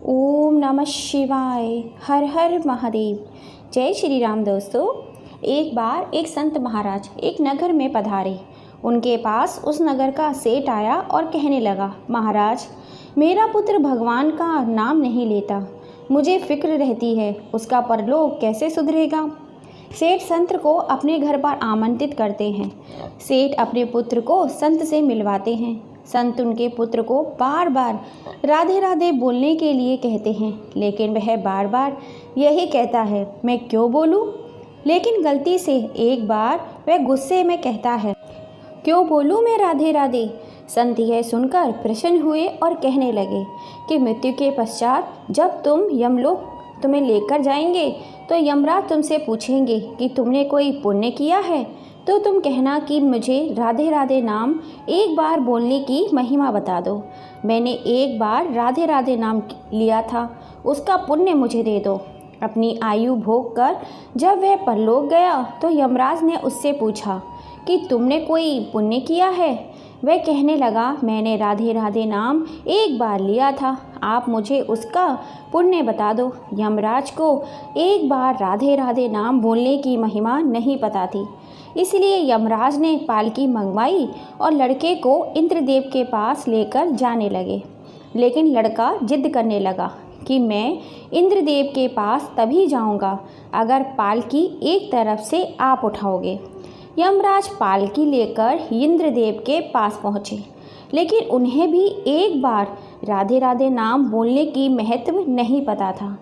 ओम नमः शिवाय। हर हर महादेव। जय श्री राम। दोस्तों, एक बार एक संत महाराज एक नगर में पधारे। उनके पास उस नगर का सेठ आया और कहने लगा, महाराज, मेरा पुत्र भगवान का नाम नहीं लेता, मुझे फिक्र रहती है, उसका परलोक कैसे सुधरेगा। सेठ संत को अपने घर पर आमंत्रित करते हैं। सेठ अपने पुत्र को संत से मिलवाते हैं। संत उनके पुत्र को बार बार राधे राधे बोलने के लिए कहते हैं, लेकिन वह बार बार यही कहता है, मैं क्यों बोलूं। लेकिन गलती से एक बार वह गुस्से में कहता है, क्यों बोलूं मैं राधे राधे। संत यह सुनकर प्रसन्न हुए और कहने लगे कि मृत्यु के पश्चात जब तुम यमलोक तुम्हें लेकर जाएंगे तो यमराज तुमसे पूछेंगे कि तुमने कोई पुण्य किया है तो तुम कहना कि मुझे राधे राधे नाम एक बार बोलने की महिमा बता दो। मैंने एक बार राधे राधे नाम लिया था, उसका पुण्य मुझे दे दो। अपनी आयु भोग कर जब वह परलोक गया तो यमराज ने उससे पूछा कि तुमने कोई पुण्य किया है। वह कहने लगा, मैंने राधे राधे नाम एक बार लिया था, आप मुझे उसका पुण्य बता दो। यमराज को एक बार राधे राधे नाम बोलने की महिमा नहीं पता थी, इसलिए यमराज ने पालकी मंगवाई और लड़के को इंद्रदेव के पास लेकर जाने लगे। लेकिन लड़का जिद करने लगा कि मैं इंद्रदेव के पास तभी जाऊंगा अगर पालकी एक तरफ से आप उठाओगे। यमराज पालकी लेकर इंद्रदेव के पास पहुँचे, लेकिन उन्हें भी एक बार राधे राधे नाम बोलने की महत्व नहीं पता था।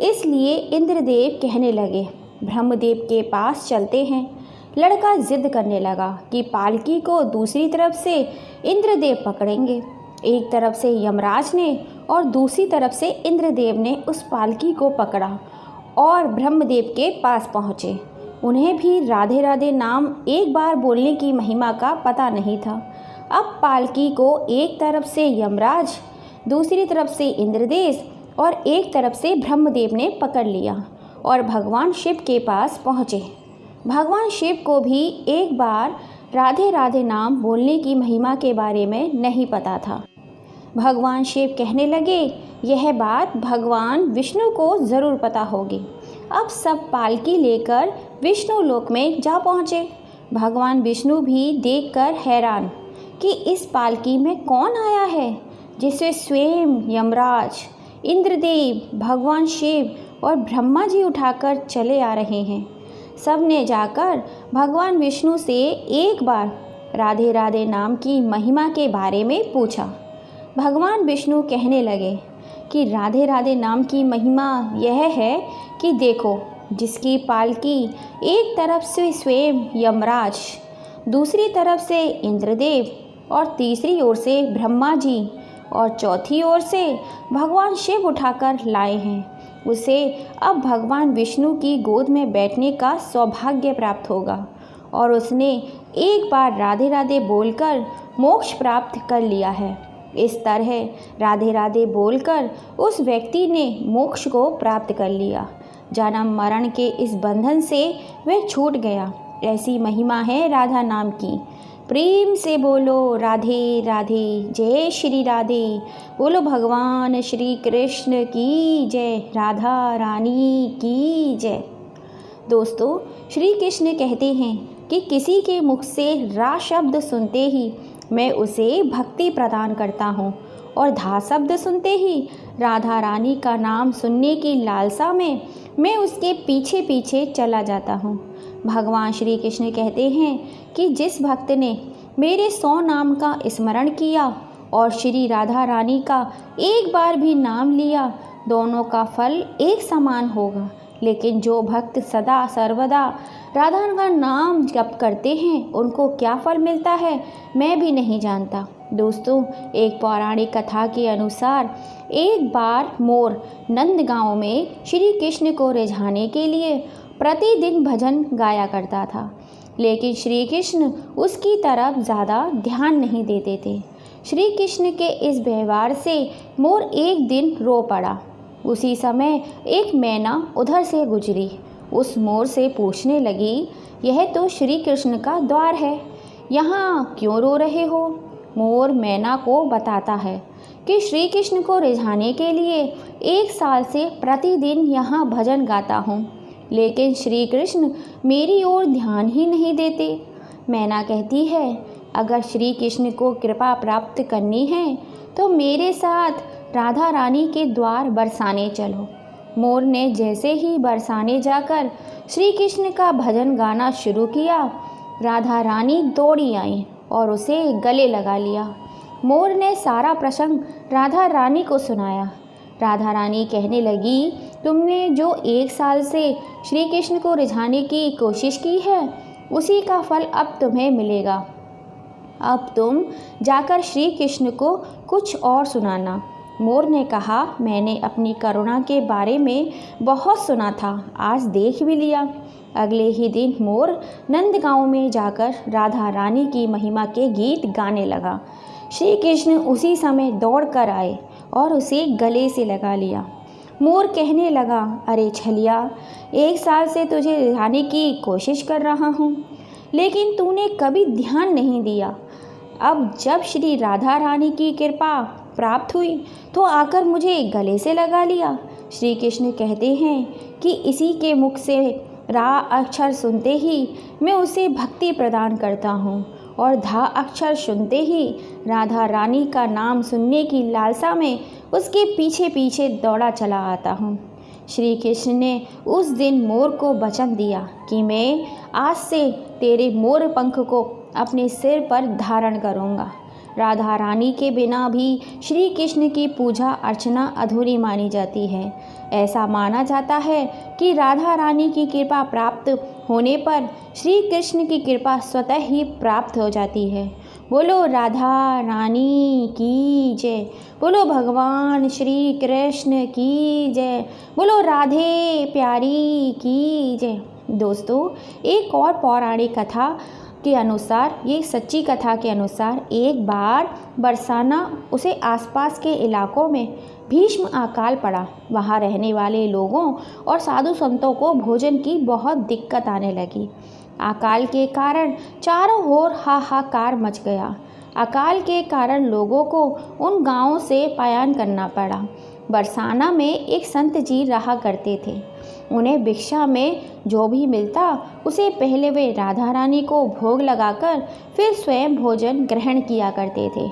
इसलिए इंद्रदेव कहने लगे, ब्रह्मदेव के पास चलते हैं। लड़का जिद करने लगा कि पालकी को दूसरी तरफ से इंद्रदेव पकड़ेंगे। एक तरफ से यमराज ने और दूसरी तरफ से इंद्रदेव ने उस पालकी को पकड़ा और ब्रह्मदेव के पास पहुँचे। उन्हें भी राधे राधे नाम एक बार बोलने की महिमा का पता नहीं था। अब पालकी को एक तरफ से यमराज, दूसरी तरफ से इंद्रदेव और एक तरफ से ब्रह्मदेव ने पकड़ लिया और भगवान शिव के पास पहुँचे। भगवान शिव को भी एक बार राधे राधे नाम बोलने की महिमा के बारे में नहीं पता था। भगवान शिव कहने लगे, यह बात भगवान विष्णु को ज़रूर पता होगी। अब सब पालकी लेकर विष्णु लोक में जा पहुँचे। भगवान विष्णु भी देखकर हैरान कि इस पालकी में कौन आया है, जिसे स्वयं यमराज, इंद्रदेव, भगवान शिव और ब्रह्मा जी उठाकर चले आ रहे हैं। सब ने जाकर भगवान विष्णु से एक बार राधे राधे नाम की महिमा के बारे में पूछा। भगवान विष्णु कहने लगे कि राधे राधे नाम की महिमा यह है कि देखो, जिसकी पालकी एक तरफ से स्वयं यमराज, दूसरी तरफ से इंद्रदेव और तीसरी ओर से ब्रह्मा जी और चौथी ओर से भगवान शिव उठाकर लाए हैं, उसे अब भगवान विष्णु की गोद में बैठने का सौभाग्य प्राप्त होगा और उसने एक बार राधे राधे बोलकर मोक्ष प्राप्त कर लिया है। इस तरह राधे राधे बोलकर उस व्यक्ति ने मोक्ष को प्राप्त कर लिया। जन्म मरण के इस बंधन से वह छूट गया। ऐसी महिमा है राधा नाम की। प्रेम से बोलो राधे राधे। जय श्री राधे। बोलो भगवान श्री कृष्ण की जय। राधा रानी की जय। दोस्तों, श्री कृष्ण कहते हैं कि किसी के मुख से रा शब्द सुनते ही मैं उसे भक्ति प्रदान करता हूँ और धा शब्द सुनते ही राधा रानी का नाम सुनने की लालसा में मैं उसके पीछे पीछे चला जाता हूँ। भगवान श्री कृष्ण कहते हैं कि जिस भक्त ने मेरे 100 नाम का स्मरण किया और श्री राधा रानी का एक बार भी नाम लिया, दोनों का फल एक समान होगा। लेकिन जो भक्त सदा सर्वदा राधा का नाम जप करते हैं, उनको क्या फल मिलता है मैं भी नहीं जानता। दोस्तों, एक पौराणिक कथा के अनुसार एक बार मोर नंदगांव में श्री कृष्ण को रिझाने के लिए प्रतिदिन भजन गाया करता था, लेकिन श्री कृष्ण उसकी तरफ ज़्यादा ध्यान नहीं देते थे। श्री कृष्ण के इस व्यवहार से मोर एक दिन रो पड़ा। उसी समय एक मैना उधर से गुजरी। उस मोर से पूछने लगी, यह तो श्री कृष्ण का द्वार है, यहाँ क्यों रो रहे हो। मोर मैना को बताता है कि श्री कृष्ण को रिझाने के लिए 1 साल से प्रतिदिन यहाँ भजन गाता हूँ, लेकिन श्री कृष्ण मेरी ओर ध्यान ही नहीं देते। मैना कहती है, अगर श्री कृष्ण को कृपा प्राप्त करनी है तो मेरे साथ राधा रानी के द्वार बरसाने चलो। मोर ने जैसे ही बरसाने जाकर श्री कृष्ण का भजन गाना शुरू किया, राधा रानी दौड़ी आई और उसे गले लगा लिया। मोर ने सारा प्रसंग राधा रानी को सुनाया। राधा रानी कहने लगी, तुमने जो 1 साल से श्री कृष्ण को रिझाने की कोशिश की है, उसी का फल अब तुम्हें मिलेगा। अब तुम जाकर श्री कृष्ण को कुछ और सुनाना। मोर ने कहा, मैंने अपनी करुणा के बारे में बहुत सुना था, आज देख भी लिया। अगले ही दिन मोर नंदगांव में जाकर राधा रानी की महिमा के गीत गाने लगा। श्री कृष्ण उसी समय दौड़ कर आए और उसे गले से लगा लिया। मोर कहने लगा, अरे छलिया, 1 साल से तुझे रिझाने की कोशिश कर रहा हूँ, लेकिन तूने कभी ध्यान नहीं दिया। अब जब श्री राधा रानी की कृपा प्राप्त हुई तो आकर मुझे गले से लगा लिया। श्री कृष्ण कहते हैं कि इसी के मुख से रा अक्षर सुनते ही मैं उसे भक्ति प्रदान करता हूँ और धा अक्षर सुनते ही राधा रानी का नाम सुनने की लालसा में उसके पीछे पीछे दौड़ा चला आता हूँ। श्री कृष्ण ने उस दिन मोर को वचन दिया कि मैं आज से तेरे मोर पंख को अपने सिर पर धारण करूँगा। राधा रानी के बिना भी श्री कृष्ण की पूजा अर्चना अधूरी मानी जाती है। ऐसा माना जाता है कि राधा रानी की कृपा प्राप्त होने पर श्री कृष्ण की कृपा स्वतः ही प्राप्त हो जाती है। बोलो राधा रानी की जय, बोलो भगवान श्री कृष्ण की जय, बोलो राधे प्यारी की जय। दोस्तों, एक और पौराणिक कथा के अनुसार, ये सच्ची कथा के अनुसार, एक बार बरसाना उसे आसपास के इलाकों में भीष्म अकाल पड़ा। वहाँ रहने वाले लोगों और साधु संतों को भोजन की बहुत दिक्कत आने लगी। अकाल के कारण चारों ओर हाहाकार मच गया। अकाल के कारण लोगों को उन गांवों से पलायन करना पड़ा। बरसाना में एक संत जी रहा करते थे। उन्हें भिक्षा में जो भी मिलता उसे पहले वे राधा रानी को भोग लगाकर फिर स्वयं भोजन ग्रहण किया करते थे।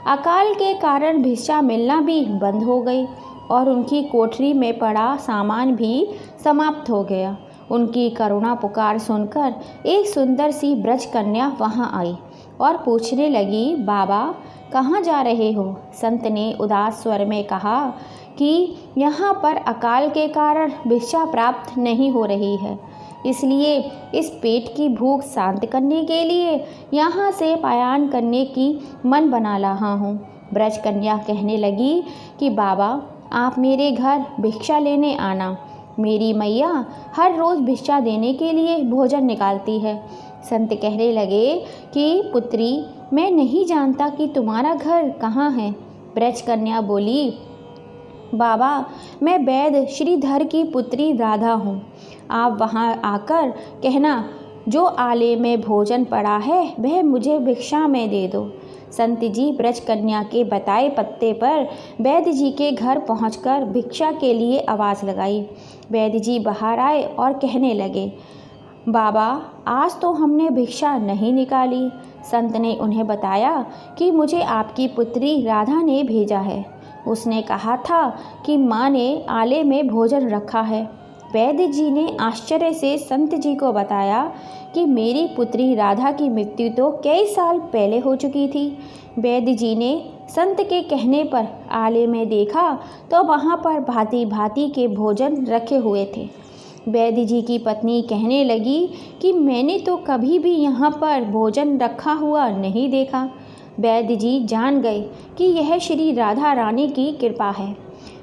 अकाल के कारण भिक्षा मिलना भी बंद हो गई और उनकी कोठरी में पड़ा सामान भी समाप्त हो गया। उनकी करुणा पुकार सुनकर एक सुंदर सी ब्रज कन्या वहां आई और पूछने लगी, बाबा कहाँ जा रहे हो? संत ने उदास स्वर में कहा कि यहाँ पर अकाल के कारण भिक्षा प्राप्त नहीं हो रही है, इसलिए इस पेट की भूख शांत करने के लिए यहाँ से पलायन करने की मन बना रहा हूँ। ब्रज कन्या कहने लगी कि बाबा आप मेरे घर भिक्षा लेने आना। मेरी मैया हर रोज़ भिक्षा देने के लिए भोजन निकालती है। संत कहने लगे कि पुत्री, मैं नहीं जानता कि तुम्हारा घर कहाँ है। ब्रज कन्या बोली, बाबा मैं वैद्य श्रीधर की पुत्री राधा हूँ। आप वहाँ आकर कहना जो आले में भोजन पड़ा है वह मुझे भिक्षा में दे दो। संत जी ब्रज कन्या के बताए पत्ते पर वैद्य जी के घर पहुंचकर भिक्षा के लिए आवाज़ लगाई। वैद्य जी बाहर आए और कहने लगे, बाबा आज तो हमने भिक्षा नहीं निकाली। संत ने उन्हें बताया कि मुझे आपकी पुत्री राधा ने भेजा है। उसने कहा था कि माँ ने आले में भोजन रखा है। वैद्य जी ने आश्चर्य से संत जी को बताया कि मेरी पुत्री राधा की मृत्यु तो कई साल पहले हो चुकी थी। वैद्य जी ने संत के कहने पर आले में देखा तो वहाँ पर भांति भांति के भोजन रखे हुए थे। वैद्य जी की पत्नी कहने लगी कि मैंने तो कभी भी यहाँ पर भोजन रखा हुआ नहीं देखा। वैद्य जी जान गए कि यह श्री राधा रानी की कृपा है।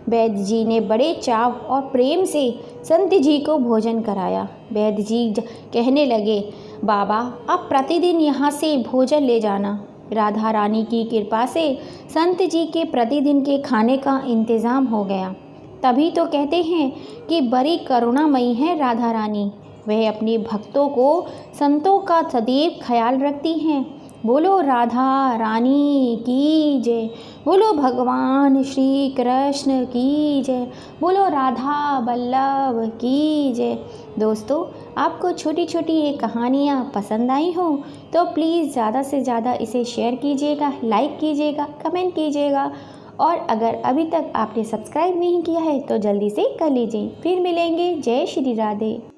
वैद्य जी ने बड़े चाव और प्रेम से संत जी को भोजन कराया। वैद्य जी कहने लगे, बाबा अब प्रतिदिन यहाँ से भोजन ले जाना। राधा रानी की कृपा से संत जी के प्रतिदिन के खाने का इंतज़ाम हो गया। तभी तो कहते हैं कि बड़ी करुणामयी है राधा रानी। वह अपने भक्तों को संतों का सदैव ख्याल रखती हैं। बोलो राधा रानी की जय, बोलो भगवान श्री कृष्ण की जय। बोलो राधा वल्लभ की जय। दोस्तों, आपको छोटी छोटी ये कहानियाँ पसंद आई हो तो प्लीज़ ज़्यादा से ज़्यादा इसे शेयर कीजिएगा, लाइक कीजिएगा, कमेंट कीजिएगा, और अगर अभी तक आपने सब्सक्राइब नहीं किया है तो जल्दी से कर लीजिए। फिर मिलेंगे। जय श्री राधे।